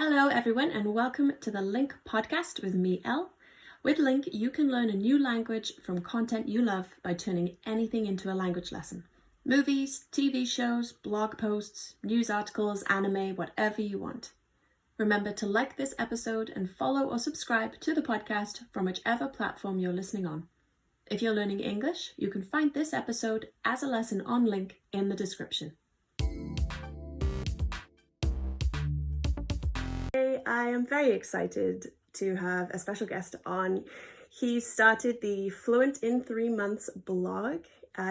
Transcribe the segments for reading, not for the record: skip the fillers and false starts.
Hello everyone and welcome to the LingQ podcast with me, Elle. With LingQ, you can learn a new language from content you love by turning anything into a language lesson. Movies, TV shows, blog posts, news articles, anime, whatever you want. Remember to like this episode and follow or subscribe to the podcast from whichever platform you're listening on. If you're learning English, you can find this episode as a lesson on LingQ in the description. I am very excited to have a special guest on. He started the Fluent in 3 Months blog.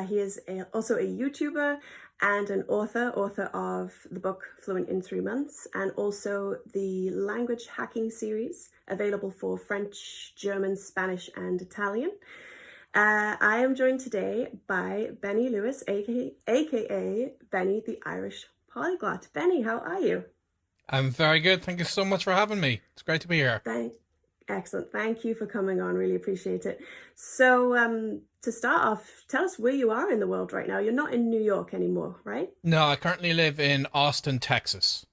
He is also a YouTuber and an author of the book Fluent in 3 Months, and also the language hacking series available for French, German, Spanish, and Italian. I am joined today by Benny Lewis, aka Benny the Irish Polyglot. Benny, how are you? I'm very good. Thank you so much for having me. It's great to be here. Excellent. Thank you for coming on. Really appreciate it. So to start off, tell us where you are in the world right now. You're not in New York anymore, right? No, I currently live in Austin, Texas.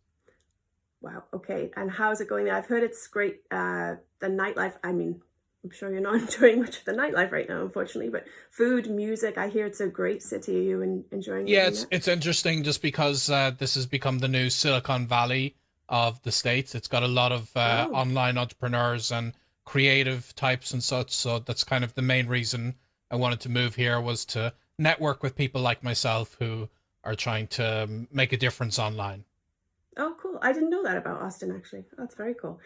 Wow. Okay. And how's it going there? I've heard it's great. The nightlife, I'm sure you're not enjoying much of the nightlife right now, unfortunately, but food, music, I hear it's a great city. Are you enjoying it? Yeah, it's interesting just because this has become the new Silicon Valley of the States. It's got a lot of online entrepreneurs and creative types and such. So that's kind of the main reason I wanted to move here, was to network with people like myself who are trying to make a difference online. Oh, cool. I didn't know that about Austin, actually. That's very cool.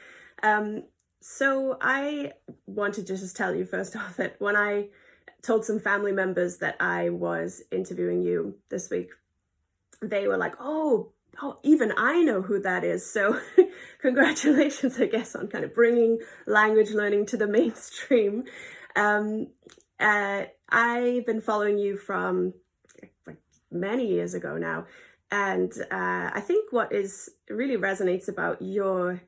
So I wanted to just tell you first off that when I told some family members that I was interviewing you this week, they were like, oh, even I know who that is. So congratulations, I guess, on kind of bringing language learning to the mainstream. I've been following you from like many years ago now. And I think what really resonates about your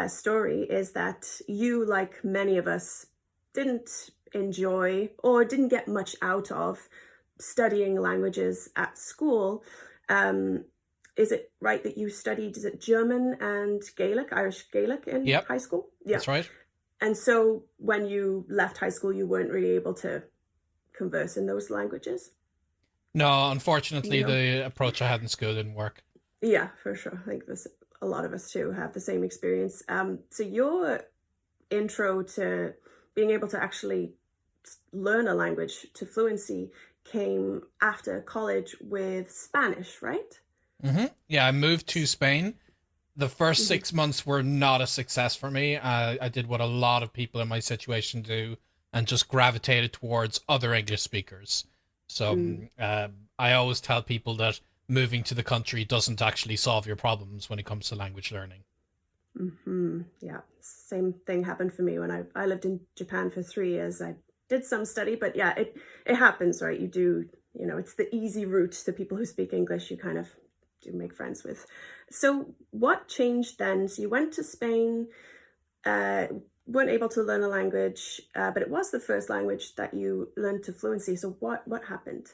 story is that you, like many of us, didn't enjoy or didn't get much out of studying languages at school. Is it right that you studied, is it German and Gaelic, Irish Gaelic in high school? Yeah, that's right. And so when you left high school, you weren't really able to converse in those languages? No, unfortunately, the approach I had in school didn't work. Yeah, for sure. I think a lot of us too have the same experience. So your intro to being able to actually learn a language to fluency came after college with Spanish, right? Mm-hmm. Yeah, I moved to Spain. The first 6 months were not a success for me. I did what a lot of people in my situation do and just gravitated towards other English speakers. So I always tell people that moving to the country doesn't actually solve your problems when it comes to language learning. Yeah, same thing happened for me when I lived in Japan for 3 years. I did some study, but yeah, it happens, right? You do, it's the easy route. The people who speak English, you kind of do make friends with. So what changed then? So you went to Spain, weren't able to learn a language, but it was the first language that you learned to fluency. So what happened?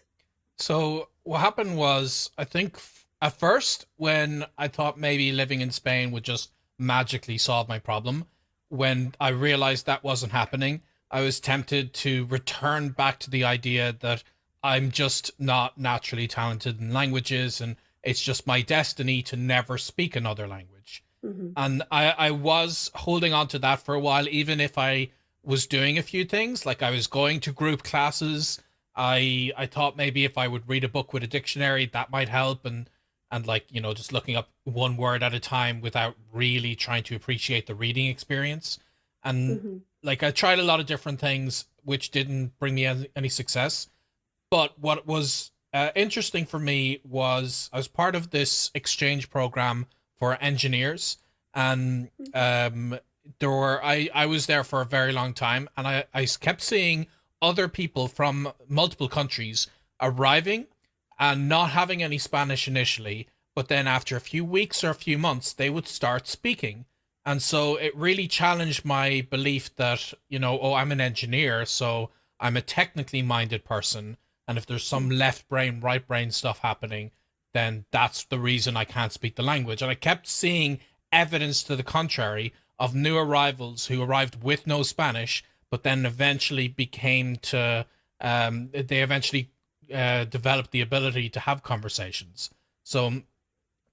So what happened was, I think at first, when I thought maybe living in Spain would just magically solve my problem, when I realized that wasn't happening, I was tempted to return back to the idea that I'm just not naturally talented in languages and it's just my destiny to never speak another language. And I was holding on to that for a while, even if I was doing a few things, like I was going to group classes. I thought maybe if I would read a book with a dictionary, that might help. And like, just looking up one word at a time without really trying to appreciate the reading experience. And like, I tried a lot of different things, which didn't bring me any success. But what was interesting for me was I was part of this exchange program for engineers, and I was there for a very long time, and I kept seeing other people from multiple countries arriving and not having any Spanish initially, but then after a few weeks or a few months they would start speaking. And so it really challenged my belief that, I'm an engineer, so I'm a technically minded person, and if there's some left brain, right brain stuff happening, then that's the reason I can't speak the language. And I kept seeing evidence to the contrary of new arrivals who arrived with no Spanish, but then eventually they eventually developed the ability to have conversations. So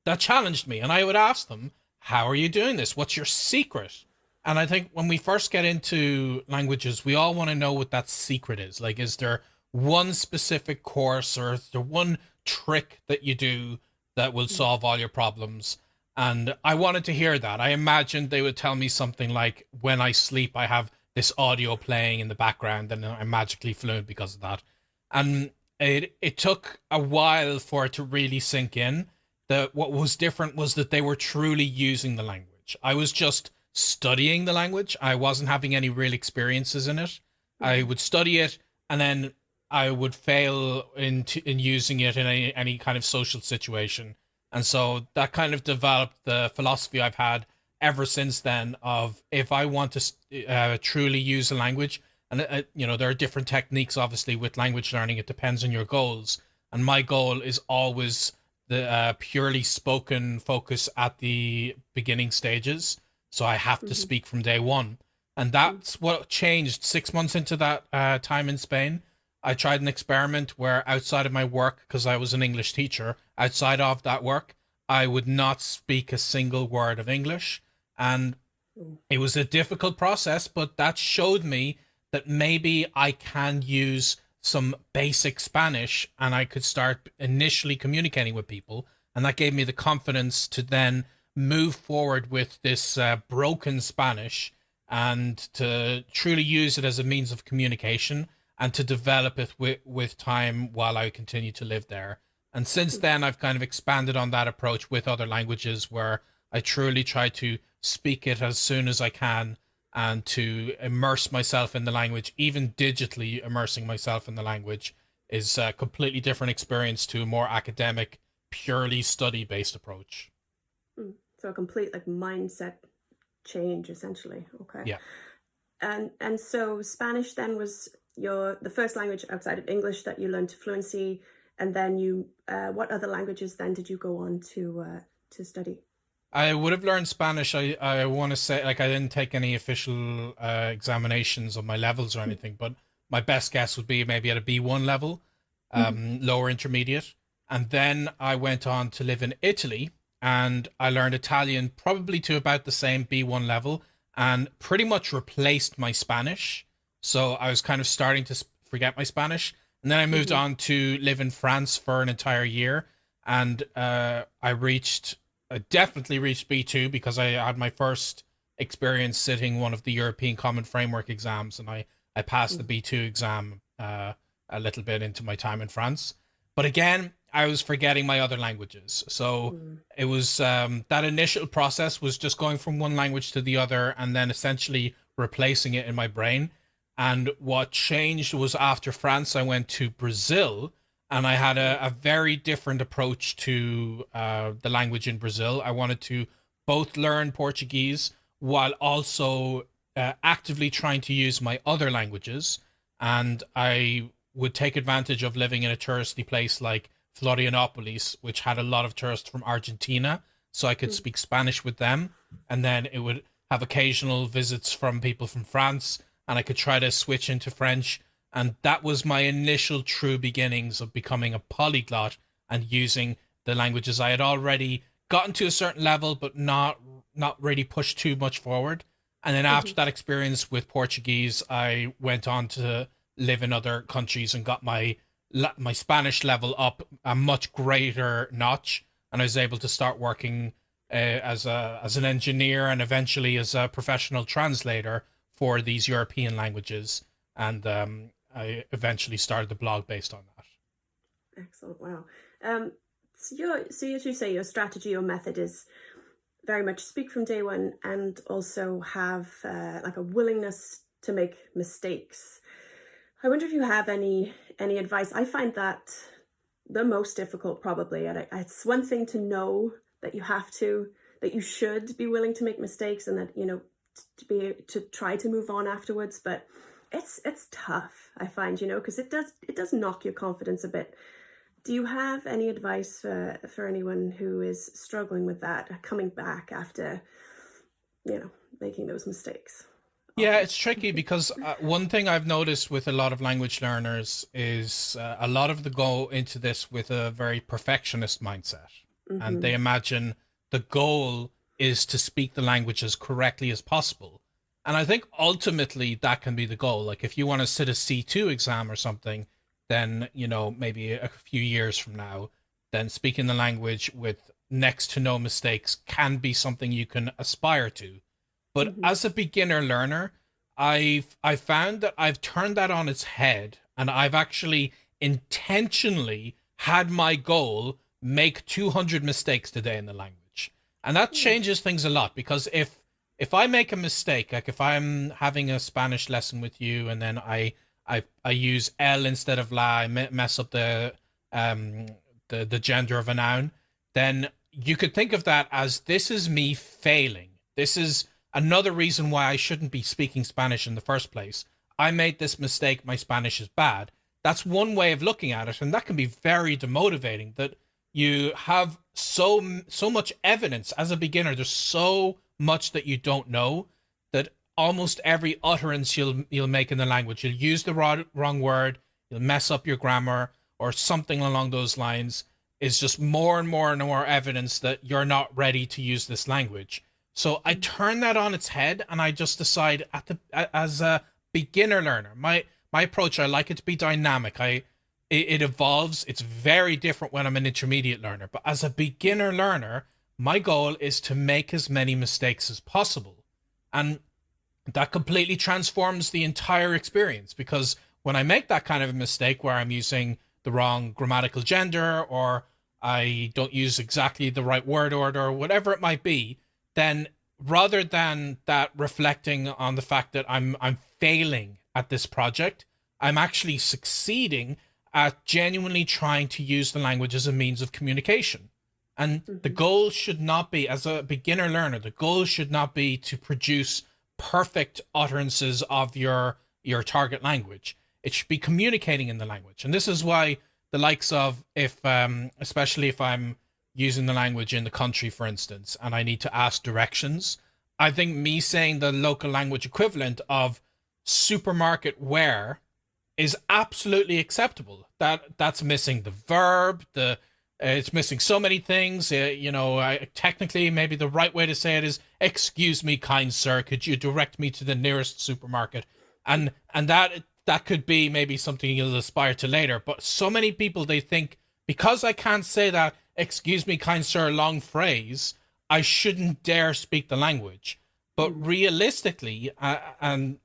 that challenged me, and I would ask them, how are you doing this? What's your secret? And I think when we first get into languages, we all want to know what that secret is. Like, is there one specific course, or is there one trick that you do that will solve all your problems? And I wanted to hear that. I imagined they would tell me something like, when I sleep, I have this audio playing in the background and I'm magically fluent because of that. And it took a while for it to really sink in. That what was different was that they were truly using the language. I was just studying the language. I wasn't having any real experiences in it. I would study it, and then I would fail in using it in any kind of social situation. And so that kind of developed the philosophy I've had ever since then of, if I want to truly use a language, and there are different techniques obviously with language learning. It depends on your goals. And my goal is always the purely spoken focus at the beginning stages. So I have to speak from day one. And that's what changed 6 months into that time in Spain. I tried an experiment where, outside of my work, because I was an English teacher, outside of that work, I would not speak a single word of English. And it was a difficult process, but that showed me that maybe I can use some basic Spanish and I could start initially communicating with people. And that gave me the confidence to then move forward with this broken Spanish and to truly use it as a means of communication and to develop it with time while I continue to live there. And since then, I've kind of expanded on that approach with other languages, where I truly try to speak it as soon as I can and to immerse myself in the language. Even digitally immersing myself in the language is a completely different experience to a more academic, purely study-based approach. So a complete mindset change, essentially. Okay. Yeah. And so Spanish then was the first language outside of English that you learned to fluency, and then what other languages then did you go on to study? I would have learned Spanish. I want to say, I didn't take any official examinations of my levels or anything, but my best guess would be maybe at a B1 level, lower intermediate. And then I went on to live in Italy, and I learned Italian probably to about the same B1 level, and pretty much replaced my Spanish. So I was kind of starting to forget my Spanish. And then I moved on to live in France for an entire year, and I definitely reached B2 because I had my first experience sitting one of the European Common Framework exams, and I passed the B2 exam a little bit into my time in France. But again, I was forgetting my other languages. So it was that initial process was just going from one language to the other and then essentially replacing it in my brain. And what changed was, after France, I went to Brazil, and I had a very different approach to the language in Brazil. I wanted to both learn Portuguese while also actively trying to use my other languages. And I would take advantage of living in a touristy place like Florianopolis, which had a lot of tourists from Argentina, so I could speak Spanish with them. And then it would have occasional visits from people from France, and I could try to switch into French. And that was my initial true beginnings of becoming a polyglot and using the languages I had already gotten to a certain level, but not really pushed too much forward. And then after that experience with Portuguese, I went on to live in other countries and got my Spanish level up a much greater notch. And I was able to start working as an engineer and eventually as a professional translator for these European languages. And I eventually started the blog based on that. Excellent. Wow. So as you say, your strategy or method is very much speak from day one and also have like a willingness to make mistakes. I wonder if you have any advice. I find that the most difficult, probably. And it's one thing to know that you should be willing to make mistakes, and that to try to move on afterwards. But it's tough, I find, because it does knock your confidence a bit. Do you have any advice for anyone who is struggling with that, coming back after, making those mistakes Yeah, often? it's tricky because one thing I've noticed with a lot of language learners is a lot of them go into this with a very perfectionist mindset. And Mm-hmm. they imagine the goal is to speak the language as correctly as possible. And I think ultimately that can be the goal. Like if you want to sit a C2 exam or something, then, maybe a few years from now, then speaking the language with next to no mistakes can be something you can aspire to. But Mm-hmm. as a beginner learner, I've found that I've turned that on its head, and I've actually intentionally had my goal make 200 mistakes today in the language. And that Hmm. changes things a lot, because if I make a mistake, like if I'm having a Spanish lesson with you and then I use Elle instead of la, I mess up um the gender of a noun, then you could think of that as this is me failing. This is another reason why I shouldn't be speaking Spanish in the first place. I made this mistake, my Spanish is bad. That's one way of looking at it, and that can be very demotivating, that you have so much evidence as a beginner. There's so much that you don't know, that almost every utterance you'll make in the language, you'll use the wrong word, you'll mess up your grammar or something along those lines, is just more and more and more evidence that you're not ready to use this language. So I turn that on its head, and I just decide as a beginner learner, my approach, I like it to be dynamic. It evolves. It's very different when I'm an intermediate learner, but as a beginner learner, my goal is to make as many mistakes as possible. And that completely transforms the entire experience, because when I make that kind of a mistake where I'm using the wrong grammatical gender, or I don't use exactly the right word order, or whatever it might be, then rather than that reflecting on the fact that I'm failing at this project, I'm actually succeeding at genuinely trying to use the language as a means of communication. And the Mm-hmm. goal should not be, as a beginner learner, the goal should not be to produce perfect utterances of your target language. It should be communicating in the language. And this is why the likes of, if especially if I'm using the language in the country, for instance, and I need to ask directions, I think me saying the local language equivalent of supermarket where is absolutely acceptable. That's missing the verb, the it's missing so many things. Technically, maybe the right way to say it is, "Excuse me, kind sir, could you direct me to the nearest supermarket?" And that could be maybe something you'll aspire to later. But so many people, they think because I can't say that "Excuse me, kind sir" long phrase, I shouldn't dare speak the language. But Mm-hmm. realistically, and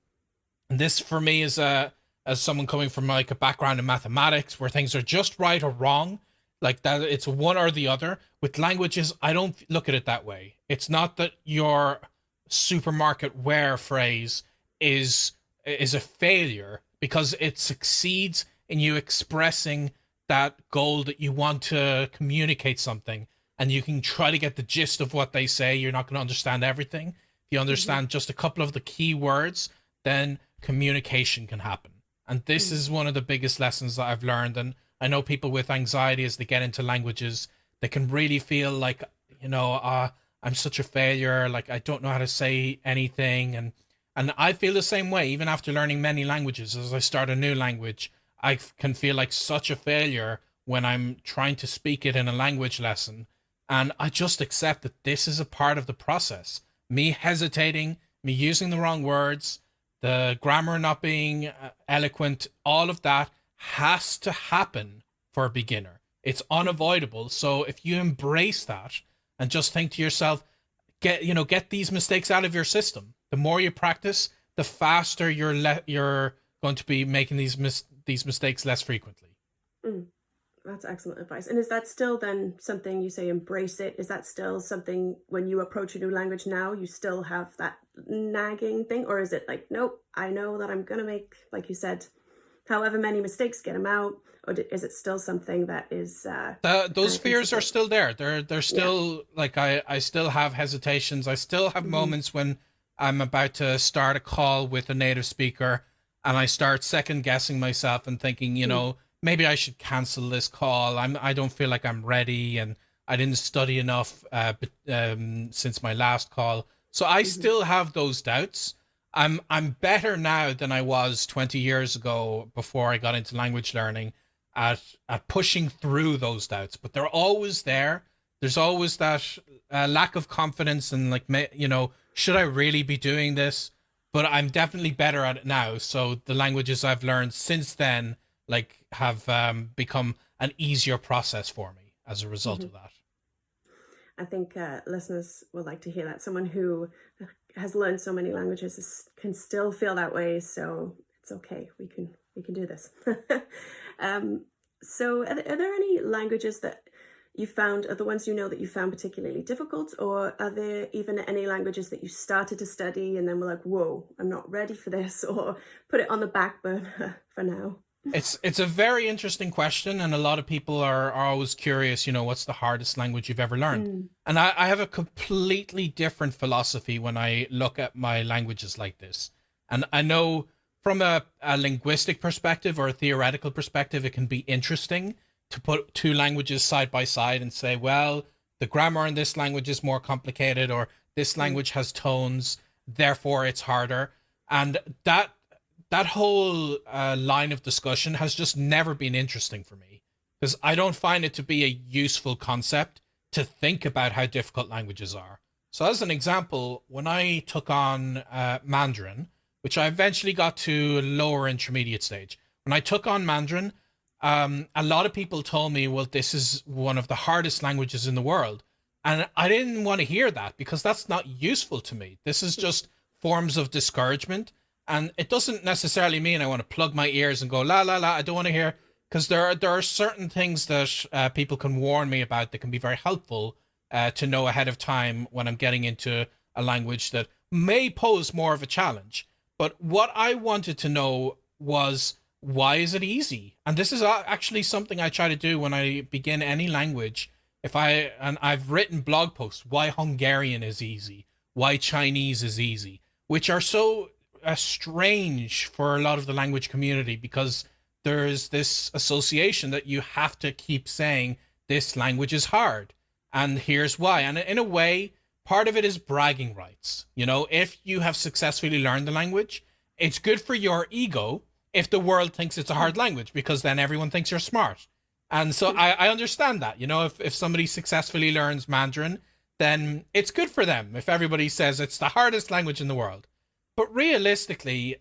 this for me is as someone coming from like a background in mathematics where things are just right or wrong, like that it's one or the other. With languages, I don't look at it that way. It's not that your supermarket where phrase is is a failure because it succeeds in you expressing that goal that you want to communicate something, and you can try to get the gist of what they say. You're not going to understand everything. If you Mm-hmm. understand just a couple of the key words, then communication can happen. And this Mm-hmm. is one of the biggest lessons that I've learned. And I know people with anxiety, as they get into languages, they can really feel like, I'm such a failure. Like I don't know how to say anything. And I feel the same way, even after learning many languages. As I start a new language, I can feel like such a failure when I'm trying to speak it in a language lesson. And I just accept that this is a part of the process. Me hesitating, me using the wrong words, the grammar not being eloquent, all of that has to happen for a beginner. It's unavoidable. So if you embrace that and just think to yourself, get these mistakes out of your system. The more you practice, the faster you're going to be making these mistakes less frequently. Mm-hmm. That's excellent advice. And is that still then something you say embrace it? Is that still something when you approach a new language now, you still have that nagging thing? Or is it like, nope, I know that I'm going to make, like you said, however many mistakes, get them out? Or is it still something that is kind Those of fears are consistent? still there. They're Yeah. still like I still have hesitations. I still have Mm-hmm. moments when I'm about to start a call with a native speaker and I start second guessing myself and thinking, maybe I should cancel this call. I don't feel like I'm ready, and I didn't study enough since my last call. So I Hmm. still have those doubts. I'm better now than I was 20 years ago before I got into language learning at pushing through those doubts, but they're always there. There's always that lack of confidence and like, should I really be doing this? But I'm definitely better at it now. So the languages I've learned since then, like, have become an easier process for me as a result Hmm. of that. I think listeners will like to hear that. Someone who has learned so many languages can still feel that way. So it's okay. We can do this. um, so are there any languages that you found, are the ones you know that you found particularly difficult, or are there even any languages that you started to study and then were like, whoa, I'm not ready for this, or put it on the back burner for now? It's a very interesting question, and a lot of people are always curious. What's the hardest language you've ever learned? Mm. And I have a completely different philosophy when I look at my languages like this. And I know from a linguistic perspective or a theoretical perspective, it can be interesting to put two languages side by side and say, well, the grammar in this language is more complicated, or this Mm. language has tones, therefore it's harder. And that whole line of discussion has just never been interesting for me, because I don't find it to be a useful concept to think about how difficult languages are. So, as an example, when I took on Mandarin, which I eventually got to a lower intermediate stage, when I took on Mandarin, a lot of people told me, well, this is one of the hardest languages in the world. And I didn't want to hear that, because that's not useful to me. This is just forms of discouragement. And it doesn't necessarily mean I want to plug my ears and go, la, la, la, I don't want to hear, because there are certain things that people can warn me about that can be very helpful to know ahead of time when I'm getting into a language that may pose more of a challenge. But what I wanted to know was, why is it easy? And this is actually something I try to do when I begin any language. And I've written blog posts, why Hungarian is easy, why Chinese is easy, which are so strange for a lot of the language community, because there's this association that you have to keep saying this language is hard, and here's why. And in a way, part of it is bragging rights. If you have successfully learned the language, it's good for your ego if the world thinks it's a hard language, because then everyone thinks you're smart. And so I understand that. If somebody successfully learns Mandarin, then it's good for them if everybody says it's the hardest language in the world. But realistically,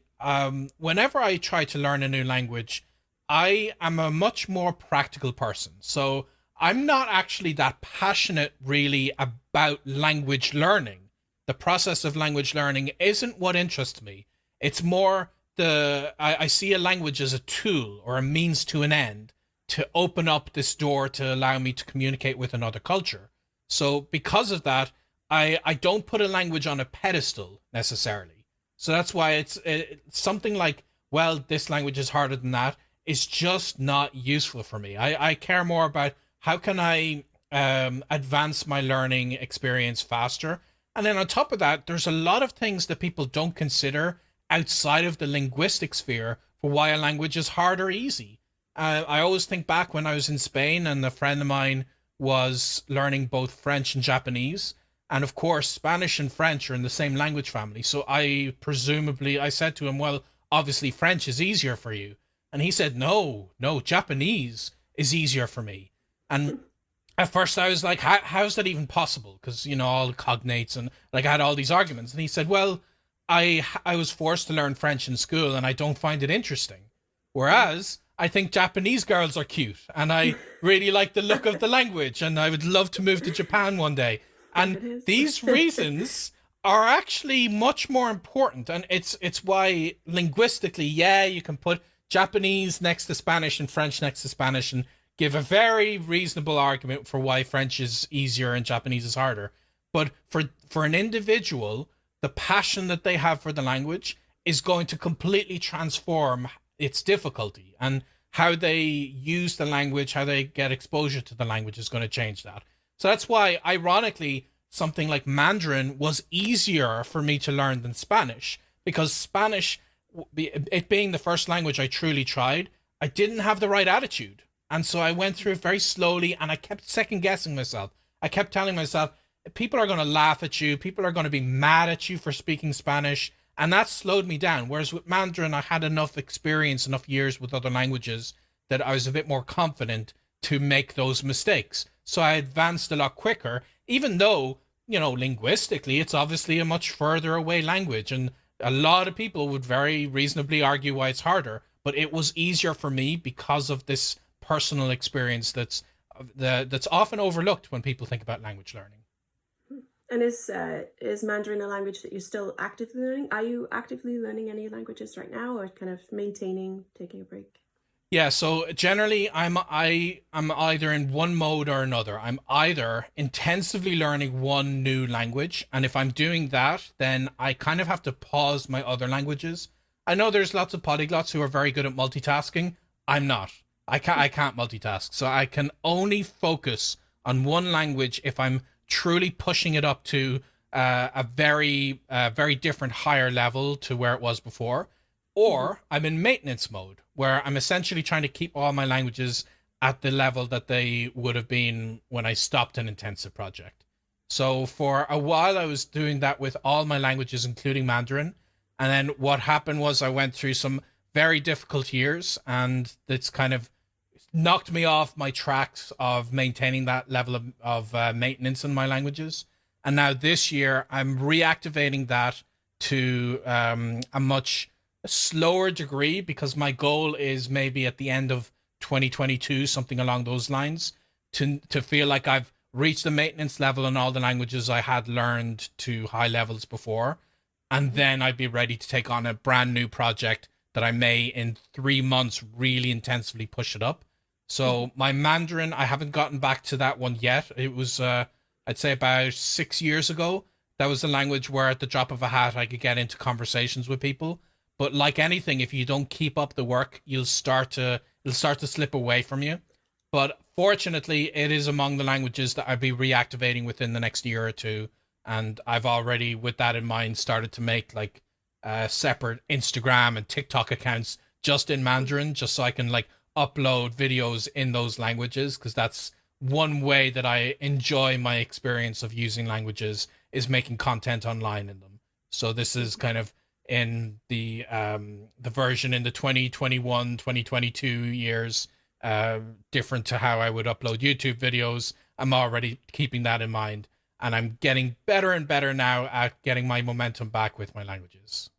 whenever I try to learn a new language, I am a much more practical person. So I'm not actually that passionate really about language learning. The process of language learning isn't what interests me. It's more I see a language as a tool or a means to an end to open up this door to allow me to communicate with another culture. So because of that, I don't put a language on a pedestal necessarily. So that's why it's something like, well, this language is harder than that, is just not useful for me. I care more about how can I advance my learning experience faster. And then on top of that, there's a lot of things that people don't consider outside of the linguistic sphere for why a language is hard or easy. I always think back when I was in Spain and a friend of mine was learning both French and Japanese. And of course, Spanish and French are in the same language family. So I said to him, well, obviously French is easier for you. And he said, no, Japanese is easier for me. And at first I was like, how's that even possible? Because, all cognates and like I had all these arguments. And he said, well, I was forced to learn French in school and I don't find it interesting. Whereas I think Japanese girls are cute and I really like the look of the language and I would love to move to Japan one day. And It is. these reasons are actually much more important. And it's why linguistically, yeah, you can put Japanese next to Spanish and French next to Spanish and give a very reasonable argument for why French is easier and Japanese is harder. But for an individual, the passion that they have for the language is going to completely transform its difficulty, and how they use the language, how they get exposure to the language is going to change that. So that's why, ironically, something like Mandarin was easier for me to learn than Spanish, because Spanish, it being the first language I truly tried, I didn't have the right attitude. And so I went through it very slowly, and I kept second guessing myself. I kept telling myself, people are going to laugh at you. People are going to be mad at you for speaking Spanish. And that slowed me down. Whereas with Mandarin, I had enough experience, enough years with other languages that I was a bit more confident to make those mistakes. So I advanced a lot quicker, even though, linguistically, it's obviously a much further away language. And a lot of people would very reasonably argue why it's harder. But it was easier for me because of this personal experience that's often overlooked when people think about language learning. And is Mandarin a language that you're still actively learning? Are you actively learning any languages right now, or kind of maintaining, taking a break? Yeah, so generally I'm either in one mode or another. I'm either intensively learning one new language, and if I'm doing that, then I kind of have to pause my other languages. I know there's lots of polyglots who are very good at multitasking. I'm not. I can't multitask. So I can only focus on one language if I'm truly pushing it up to a very different higher level to where it was before, or I'm in maintenance mode where I'm essentially trying to keep all my languages at the level that they would have been when I stopped an intensive project. So for a while I was doing that with all my languages, including Mandarin, and then what happened was I went through some very difficult years, and it's kind of knocked me off my tracks of maintaining that level of maintenance in my languages. And now this year, I'm reactivating that to a much slower degree, because my goal is maybe at the end of 2022, something along those lines, to feel like I've reached the maintenance level in all the languages I had learned to high levels before. And then I'd be ready to take on a brand new project that I may in 3 months really intensively push it up. So my Mandarin, I haven't gotten back to that one yet. It was, I'd say about 6 years ago. That was the language where at the drop of a hat, I could get into conversations with people. But like anything, if you don't keep up the work, it'll start to slip away from you. But fortunately, it is among the languages that I'll be reactivating within the next year or two. And I've already, with that in mind, started to make like separate Instagram and TikTok accounts just in Mandarin, just so I can like upload videos in those languages, because that's one way that I enjoy my experience of using languages, is making content online in them. So this is kind of in the version in the 2021 2022 years, different to how I would upload YouTube videos. I'm already keeping that in mind, and I'm getting better and better now at getting my momentum back with my languages.